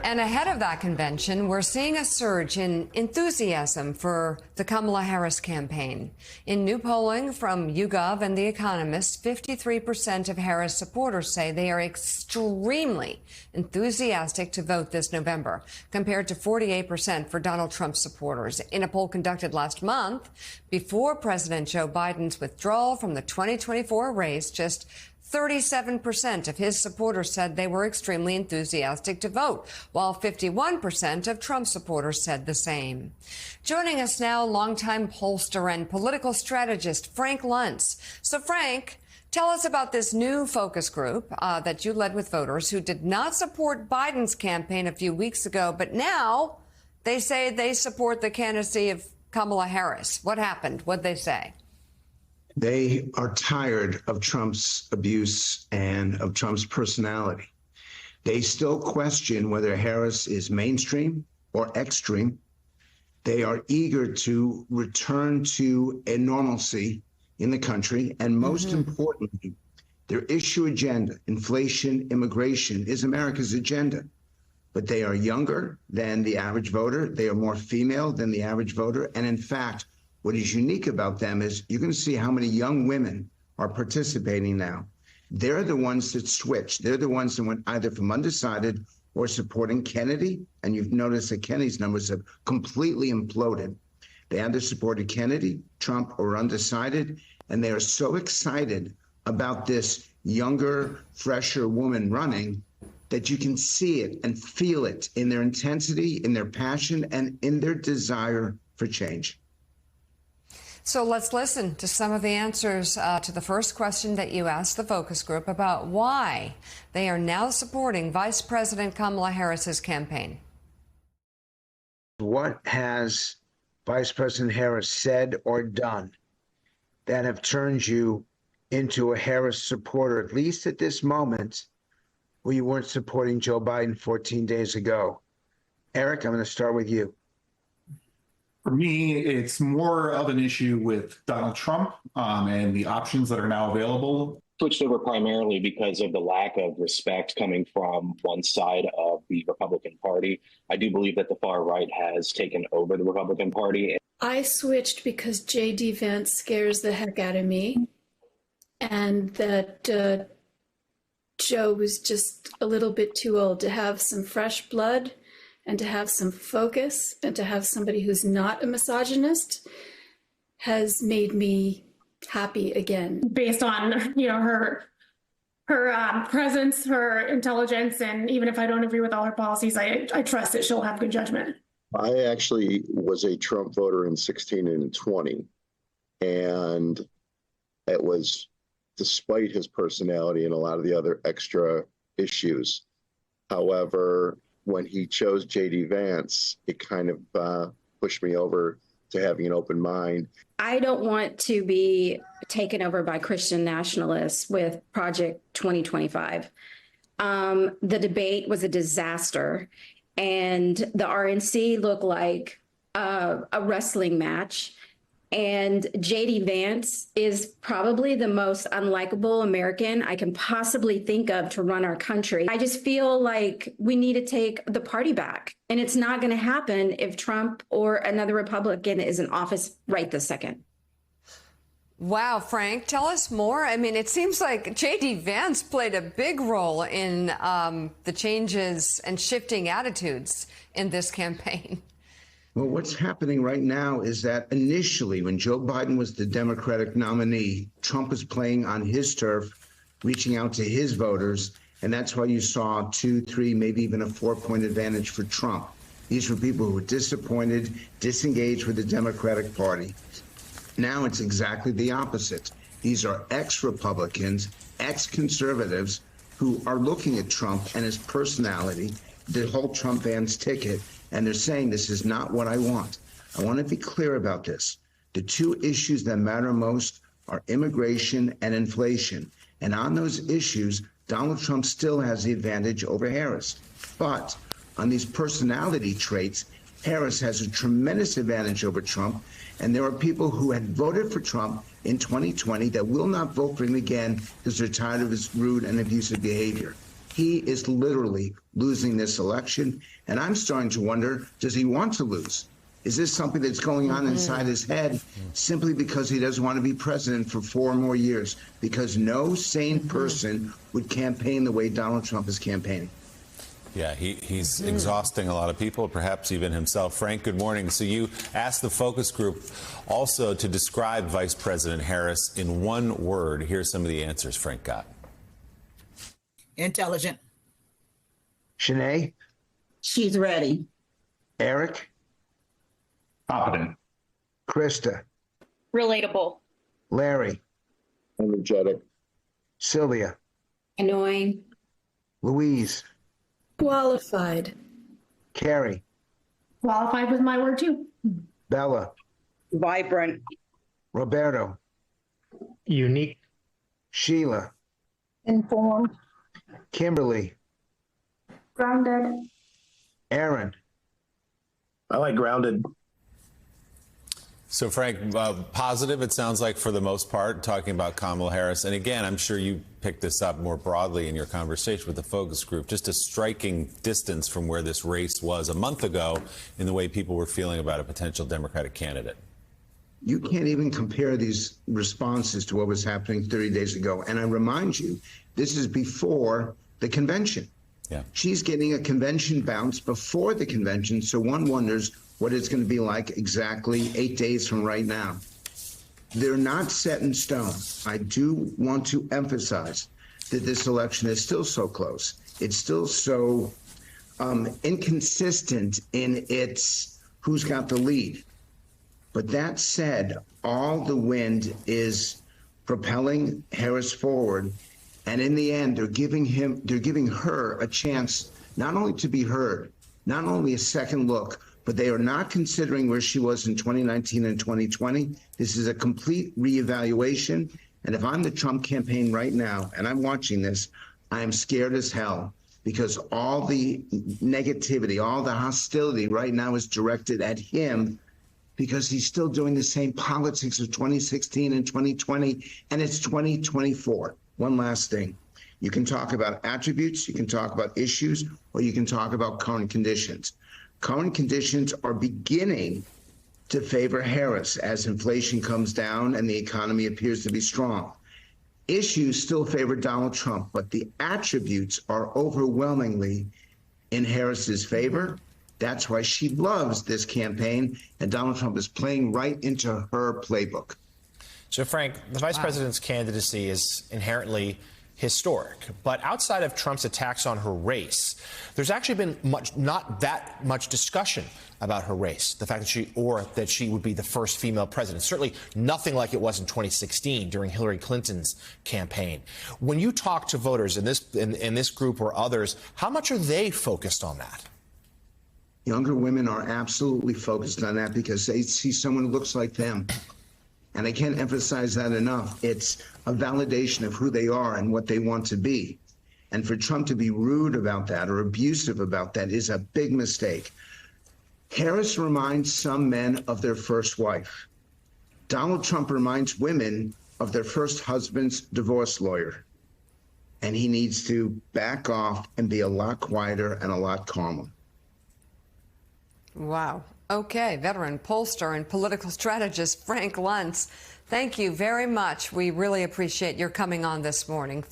And ahead of that convention, we're seeing a surge in enthusiasm for the Kamala Harris campaign. In new polling from YouGov and The Economist, 53% of Harris supporters say they are extremely enthusiastic to vote this November, compared to 48% for Donald Trump supporters. In a poll conducted last month, before President Joe Biden's withdrawal from the 2024 race, just 37% of his supporters said they were extremely enthusiastic to vote, while 51% of Trump supporters said the same. Joining us now, longtime pollster and political strategist Frank Luntz. So, Frank, tell us about this new focus group that you led with voters who did not support Biden's campaign a few weeks ago, but now they say they support the candidacy of Kamala Harris. What happened? What'd they say? They are tired of Trump's abuse and of Trump's personality. They still question whether Harris is mainstream or extreme. They are eager to return to a normalcy in the country. And most importantly, their issue agenda, inflation, immigration, is America's agenda. But they are younger than the average voter. They are more female than the average voter. And in fact, what is unique about them is you're going to see how many young women are participating now. They're the ones that switched. They're the ones that went either from undecided or supporting Kennedy. And you've noticed that Kennedy's numbers have completely imploded. They either supported Kennedy, Trump, or undecided. And they are so excited about this younger, fresher woman running that you can see it and feel it in their intensity, in their passion, and in their desire for change. So let's listen to some of the answers to the first question that you asked the focus group about why they are now supporting Vice President Kamala Harris's campaign. What has Vice President Harris said or done that have turned you into a Harris supporter, at least at this moment, where you weren't supporting Joe Biden 14 days ago? Eric, I'm going to start with you. For me, it's more of an issue with Donald Trump and the options that are now available. Switched over primarily because of the lack of respect coming from one side of the Republican Party. I do believe that the far right has taken over the Republican Party. I switched because J.D. Vance scares the heck out of me, and that Joe was just a little bit too old to have some fresh blood and to have some focus and to have somebody who's not a misogynist has made me happy again. Based on, her presence, her intelligence, and even if I don't agree with all her policies, I trust that she'll have good judgment. I actually was a Trump voter in 16 and 20, and it was despite his personality and a lot of the other extra issues. However, when he chose J.D. Vance, it kind of pushed me over to having an open mind. I don't want to be taken over by Christian nationalists with Project 2025. The debate was a disaster, and the RNC looked like a wrestling match. And J.D. Vance is probably the most unlikable American I can possibly think of to run our country. I just feel like we need to take the party back. And it's not going to happen if Trump or another Republican is in office right this second. Wow, Frank, tell us more. I mean, it seems like J.D. Vance played a big role in the changes and shifting attitudes in this campaign. Well, what's happening right now is that initially, when Joe Biden was the Democratic nominee, Trump was playing on his turf, reaching out to his voters. And that's why you saw 2, 3, maybe even a 4-point advantage for Trump. These were people who were disappointed, disengaged with the Democratic Party. Now it's exactly the opposite. These are ex-Republicans, ex-conservatives who are looking at Trump and his personality, the whole Trump-Vance ticket, and they're saying, this is not what I want. I want to be clear about this. The two issues that matter most are immigration and inflation. And on those issues, Donald Trump still has the advantage over Harris. But on these personality traits, Harris has a tremendous advantage over Trump. And there are people who had voted for Trump in 2020 that will not vote for him again because they're tired of his rude and abusive behavior. He is literally losing this election. And I'm starting to wonder, does he want to lose? Is this something that's going on inside his head simply because he doesn't want to be president for 4 more years? Because no sane person would campaign the way Donald Trump is campaigning. Yeah, he's exhausting a lot of people, perhaps even himself. Frank, good morning. So you asked the focus group also to describe Vice President Harris in one word. Here's some of the answers Frank got. Intelligent. Shanae? She's ready. Eric? Competent. Krista? Relatable. Larry? Energetic. Sylvia? Annoying. Louise? Qualified. Carrie? Qualified with my word too. Bella? Vibrant. Roberto? Unique. Sheila? Informed. Kimberly? Grounded. Aaron? I like grounded. So, Frank, positive, it sounds like, for the most part, talking about Kamala Harris. And again, I'm sure you picked this up more broadly in your conversation with the focus group, just a striking distance from where this race was a month ago in the way people were feeling about a potential Democratic candidate. You can't even compare these responses to what was happening 30 days ago. And I remind you, this is before the convention. Yeah. She's getting a convention bounce before the convention, so one wonders what it's going to be like exactly 8 days from right now. They're not set in stone. I do want to emphasize that this election is still so close. It's still so inconsistent in its who's got the lead. But that said, all the wind is propelling Harris forward. And in the end, they're giving her a chance not only to be heard, not only a second look, but they are not considering where she was in 2019 and 2020. This is a complete reevaluation. And if I'm the Trump campaign right now and I'm watching this, I am scared as hell because all the negativity, all the hostility right now is directed at him because he's still doing the same politics of 2016 and 2020, and it's 2024. One last thing. You can talk about attributes, you can talk about issues, or you can talk about current conditions. Current conditions are beginning to favor Harris as inflation comes down and the economy appears to be strong. Issues still favor Donald Trump, but the attributes are overwhelmingly in Harris's favor. That's why she loves this campaign, and Donald Trump is playing right into her playbook. So, Frank, the vice president's candidacy is inherently historic. But outside of Trump's attacks on her race, there's actually been not that much discussion about her race, the fact that she would be the first female president. Certainly nothing like it was in 2016 during Hillary Clinton's campaign. When you talk to voters in this group or others, how much are they focused on that? Younger women are absolutely focused on that because they see someone who looks like them. And I can't emphasize that enough. It's a validation of who they are and what they want to be. And for Trump to be rude about that or abusive about that is a big mistake. Harris reminds some men of their first wife. Donald Trump reminds women of their first husband's divorce lawyer. And he needs to back off and be a lot quieter and a lot calmer. Wow. Okay, veteran pollster and political strategist Frank Luntz, thank you very much. We really appreciate your coming on this morning.